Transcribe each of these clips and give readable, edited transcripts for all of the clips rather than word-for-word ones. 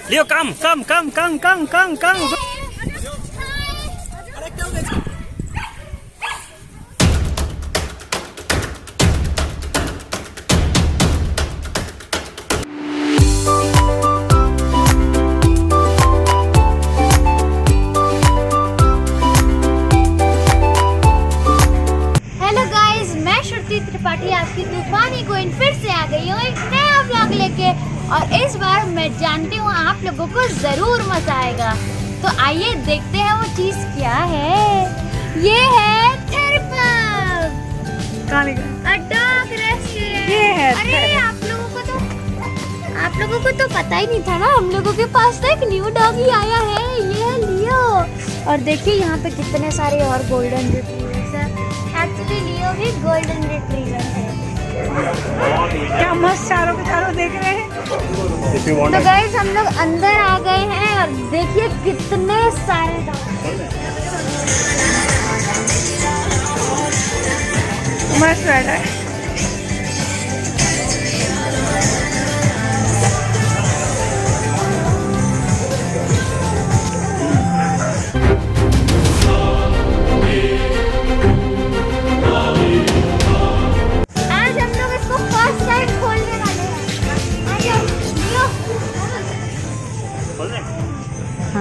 लियो come come come come come come कम। त्रिपाठी आपकी तूफानी queen फिर से आ गई हूँ एक नया व्लॉग लेके। और इस बार मैं जानती हूँ आप लोगों को जरूर मजा आएगा। तो आइए देखते हैं वो चीज क्या है। ये है थेरपब, डॉग रेस्टोरेंट। ये है अरे आप लोगों को तो पता ही नहीं था ना, हम लोगों के पास तो एक न्यू डॉगी आया है, ये है लियो। और देखिए यहाँ पे कितने सारे और गोल्डन रिट्रीवर्स हैं। एक्चुअली लियो भी गोल्डन रिट्रीवर है। क्या मस्त चारों के चारों देख रहे हैं। तो गाइस हम लोग अंदर आ गए हैं और देखिए कितने सारे मस्त बैठा है।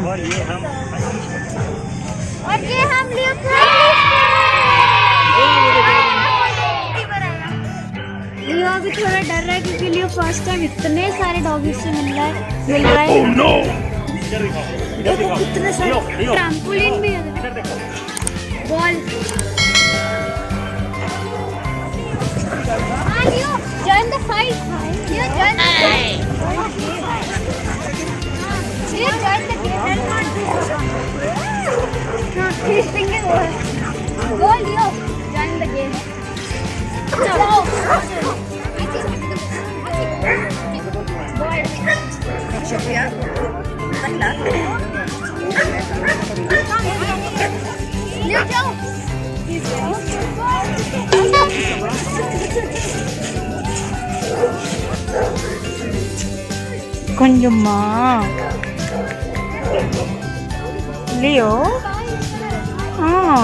और ये हम लियो अभी थोड़ा डर रहा है क्योंकि लियो फर्स्ट टाइम इतने सारे डॉगी से मिल रहा है। Oh, no! देखो कितने सारे ट्रैम्पोलिन भी है, ball. Leo join the fight, Leo join the fight, Leo join the game. He's thinking go Leo, join the game. Go. शुक्रिया। Leo जाओ। कुंजुम्मा लियो। हाँ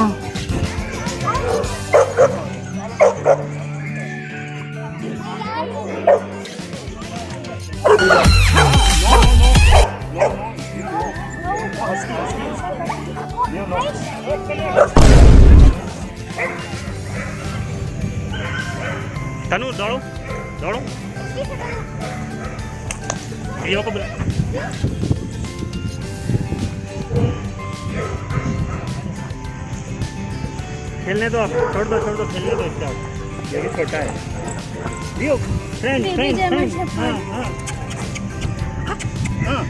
तनु दौड़ो दौड़ो, लियो को बुला। खेलने दो, आप छोड़ दो खेलने दो इसका, ये भी छोटा है। लियो फ्रेंड फ्रेंड हाँ हाँ हाँ।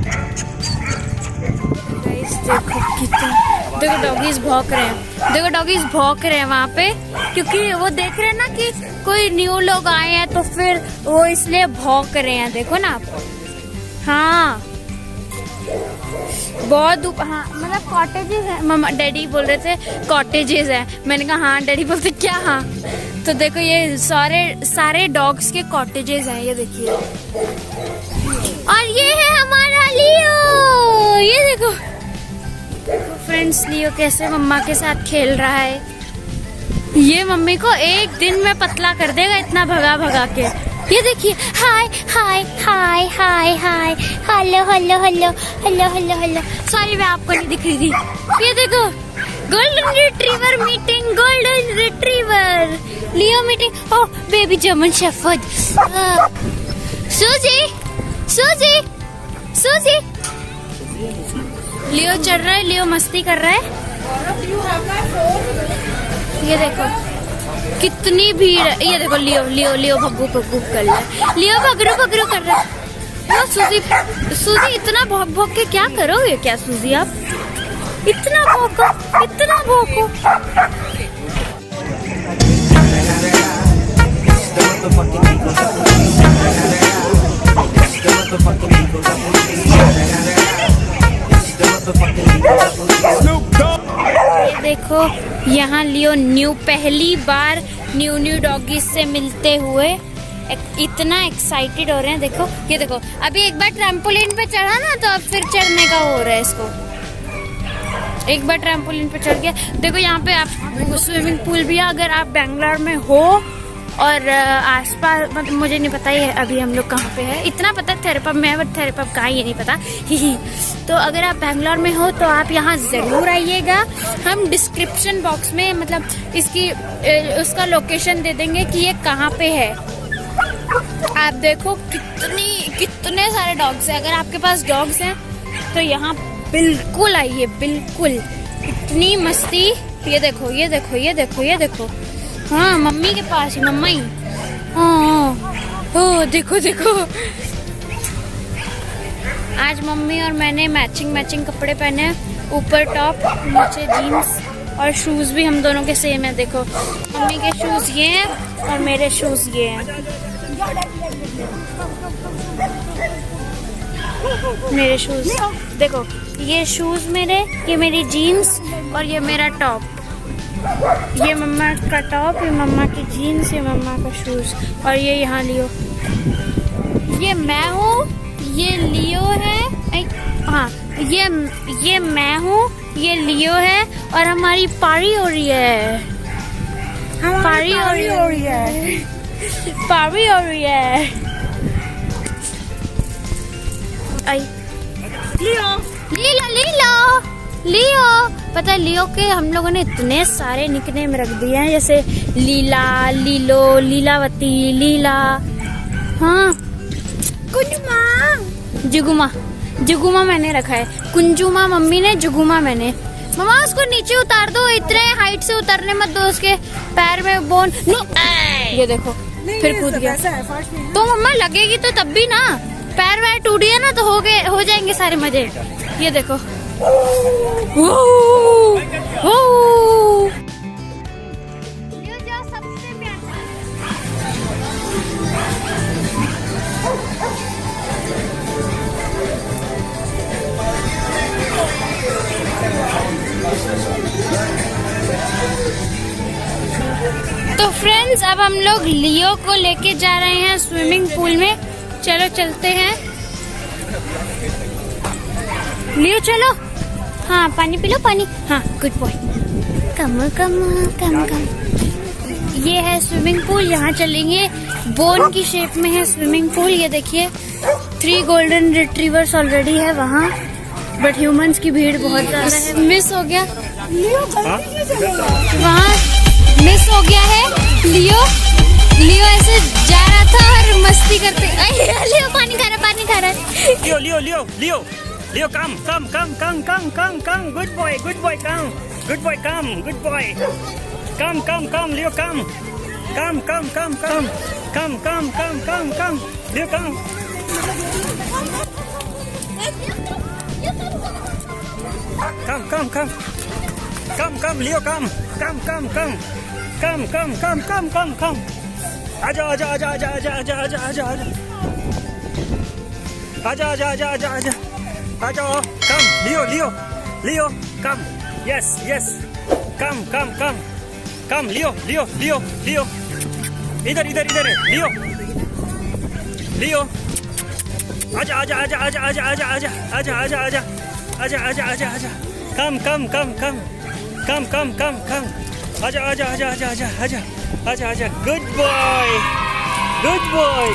देखो डॉगीज भौंक रहे हैं, देखो डॉगीज भौंक रहे हैं वहाँ पे, क्योंकि वो देख रहे हैं ना कि कोई न्यू लोग आए हैं तो फिर वो इसलिए भौंक रहे हैं। देखो ना आप। हाँ बहुत हाँ मतलब कॉटेजेस है। मम्मा डैडी बोल रहे थे कॉटेजेस है, मैंने कहा हाँ। डैडी बोलते क्या हाँ। तो देखो ये सारे डॉग्स के कॉटेजेस हैं, ये देखिए। और ये है हमारा लियो, ये देखो फ्रेंड्स लियो कैसे मम्मा के साथ खेल रहा है। ये मम्मी को एक दिन में पतला कर देगा, इतना भगा भगा के। ये देखिए hi hi hi hi hi, hello hello hello hello hello hello. Sorry मैं आपको नहीं दिख रही थी। ये देखो golden retriever meeting, golden retriever Leo meeting. Oh baby German shepherd. Suzy Suzy सूजी। लियो चल रहा है, लियो मस्ती कर रहा है। ये देखो कितनी भीड़ है। ये देखो लियो लियो लियो भग्गू भग्गू कर रहा है, लियो भगरू भगरू कर रहा है। सूजी इतना भौंक भौंक के क्या करोगे क्या सूजी आप? इतना भौंको, इतना भौंको। ये देखो यहाँ लियो पहली बार न्यू डॉगीज से मिलते हुए। इतना एक्साइटेड हो रहे हैं। देखो ये देखो, अभी एक बार ट्रैम्पोलिन पे चढ़ा ना तो अब फिर चढ़ने का हो रहा है इसको। एक बार ट्रैम्पोलिन पे चढ़ गया। देखो यहाँ पे आप स्विमिंग पूल भी है। अगर आप बैंगलोर में हो और आसपास, मतलब मुझे नहीं पता ये अभी हम लोग कहाँ पे है, इतना पता है थेरेपब में है, बट थेरेपब कहाँ ये नहीं पता। तो अगर आप बैंगलोर में हो तो आप यहाँ ज़रूर आइएगा। हम डिस्क्रिप्शन बॉक्स में मतलब इसकी उसका लोकेशन दे देंगे कि ये कहाँ पे है। आप देखो कितने सारे डॉग्स हैं। अगर आपके पास डॉग्स हैं तो यहाँ बिल्कुल आइए, बिल्कुल। इतनी मस्ती। ये देखो ये देखो ये देखो ये देखो। हाँ मम्मी के पास ही, मम्मा ही। हाँ देखो देखो। आज मम्मी और मैंने मैचिंग कपड़े पहने हैं। ऊपर टॉप, नीचे जीन्स और शूज भी हम दोनों के सेम है। देखो मम्मी के शूज ये हैं और मेरे शूज ये हैं। मेरे शूज देखो, ये शूज मेरे, ये मेरी जीन्स और ये मेरा टॉप। ये मम्मा का टॉप, ये मम्मा की जीन्स, ये मम्मा का शूज और ये यहाँ लियो। ये मैं हूँ, ये लियो है। हाँ ये मैं हूँ, ये लियो है और हमारी पारी हो रही है। पारी हो रही है। पारी हो रही है। आई लियो लीलो लीलो लियो। पता है लियो के हम लोगों ने इतने सारे निकनेम रख दिए हैं, जैसे लीला, लीलो, लीलावती, लीला। हाँ कुंजुमा, जुगुमा, जुगुमा मैंने रखा है। कुंजुमा मम्मी ने, जुगुमा मैंने। मम्मा उसको नीचे उतार दो, इतने हाइट से उतरने मत दो, उसके पैर में बोन। नो ये देखो फिर कूद गया। तो मम्मा लगेगी तो तब भी ना, पैर वैर टूट गया ना तो हो जाएंगे सारे मजे। ये देखो तो फ्रेंड्स अब हम लोग लियो को लेके जा रहे हैं स्विमिंग पूल में। चलो चलते हैं। लियो चलो। हाँ पानी पी लो, पानी। हाँ good boy. Come come come कम। ये है स्विमिंग पूल, यहाँ चलेंगे। बोन की शेप में है स्विमिंग पूल। ये देखिए 3 गोल्डन रिट्रीवर्स ऑलरेडी है वहाँ, बट ह्यूमंस की भीड़ बहुत ज्यादा है। मिस हो गया वहाँ, मिस हो गया है। लियो ऐसे जा रहा था और मस्ती करते। लियो पानी खा रहा, पानी खा रहा है। Leo Leo Leo Leo Leo come come come come come come come. Good boy come. Good boy come. Good boy come come come. Leo come come come come come come come come come come. Leo come. Come come come come come. Leo come come come come come come come come come come. आजा आजा आजा आजा आजा आजा आजा आजा आजा आजा आजा आजा आजा आजा आजा। कम लियो लियो लियो कम। Yes yes come come come come. लियो लियो लियो लियो इधर इधर इधर लियो लियो। आजा आजा आजा आजा आजा आजा आजा आजा आजा आजा आजा आजा आजा आजा। कम come come come come come come come. आजा आजा आजा आजा आजा आजा आजा आजा। Good boy good boy.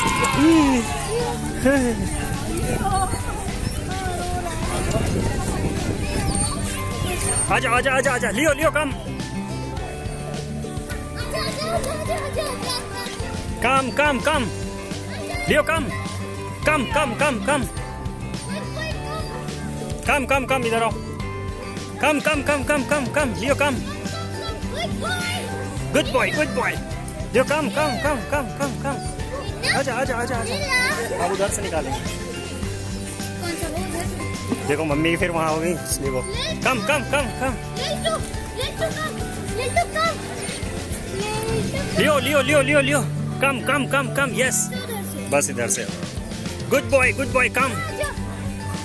आजा आजा आजा आजा। लियो Leo come come come come. Leo come come come come come come come कम। इधर आओ। कम come come come come come. Leo कम। गुड बॉय लियो come come come come come come. आजा आजा आजा आजा। अब उधर से निकालेंगे। देखो मम्मी फिर वहाँ होगी इसलिए वो कम कम कम कम। लियो Leo Leo Leo Leo come come come कम। यस बस इधर से। Good boy come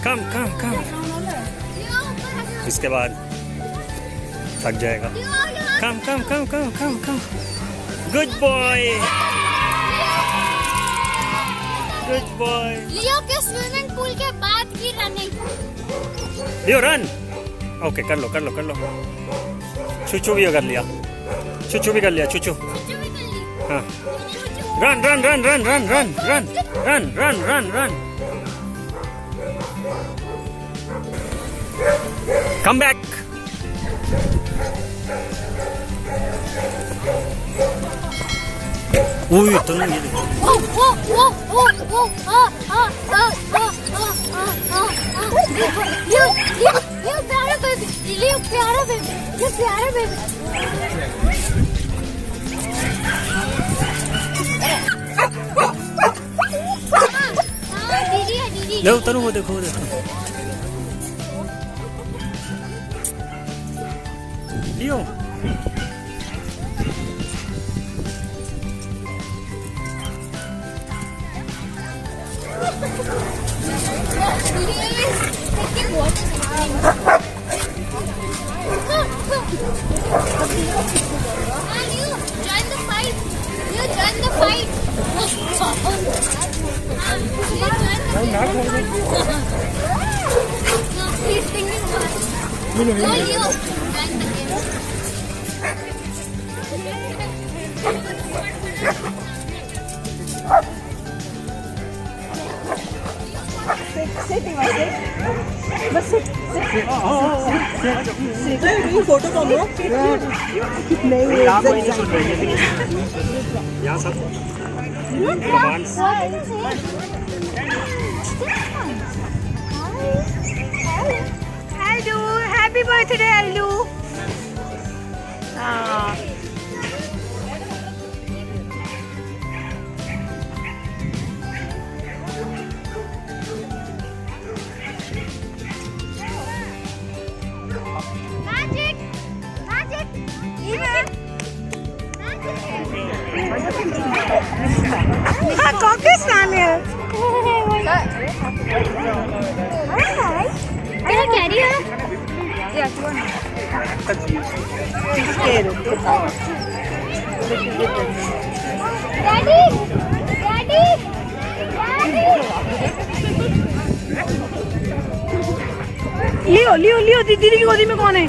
come come come. इसके बाद थक जाएगा। Come come come come come come. Good boy good boy. Leo के स्विमिंग पूल के बाद की रनिंग। लियो रन। ओके कर लो कर लो कर लो। चूचू भी कर लिया, चूचू भी कर लिया, चूचू। हाँ run run run run run run run run run run run. Come back. ओए तो नहीं ये देखो। प्यारा बेबी, ये प्यारा बेबी। दीदी है दीदी। ले उतरो, वो देखो वो देखो। लियो फोटो कम हो नहीं यहाँ सब hello happy birthday hello. Caucus Daniel. क्या कह रही है? डैडी डैडी लियो लियो लियो दीदी की गोदी में कौन है?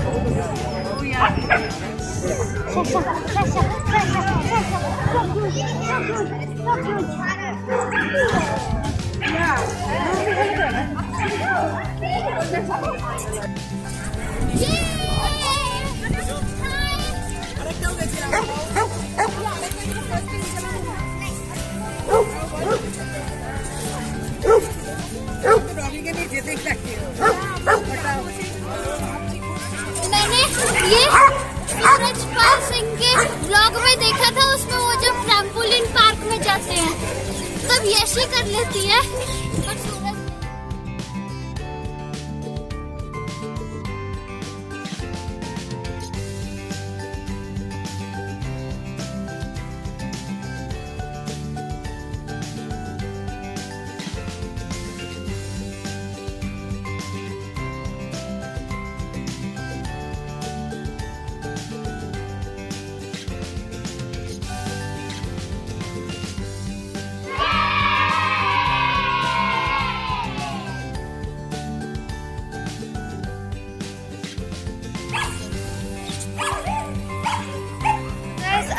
मैंने ये सूरजपाल सिंह के ब्लॉग में देखा था, उसमें वो जब ट्रैम्पोलिन पार्क में जाते हैं तब यशी कर लेती है। पर सूरज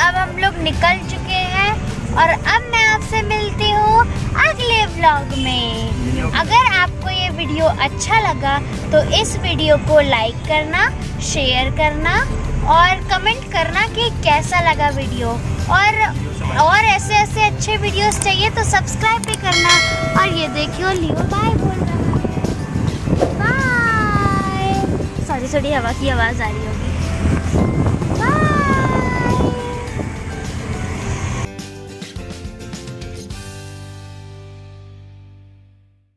अब हम लोग निकल चुके हैं और अब मैं आपसे मिलती हूँ अगले व्लॉग में। अगर आपको ये वीडियो अच्छा लगा तो इस वीडियो को लाइक करना, शेयर करना और कमेंट करना कि कैसा लगा वीडियो। और ऐसे ऐसे अच्छे वीडियोस चाहिए तो सब्सक्राइब भी करना। और ये देखियो लियो बाय बोल रहा है। बाय। सॉरी हवा की आवाज़ आ रही होगी।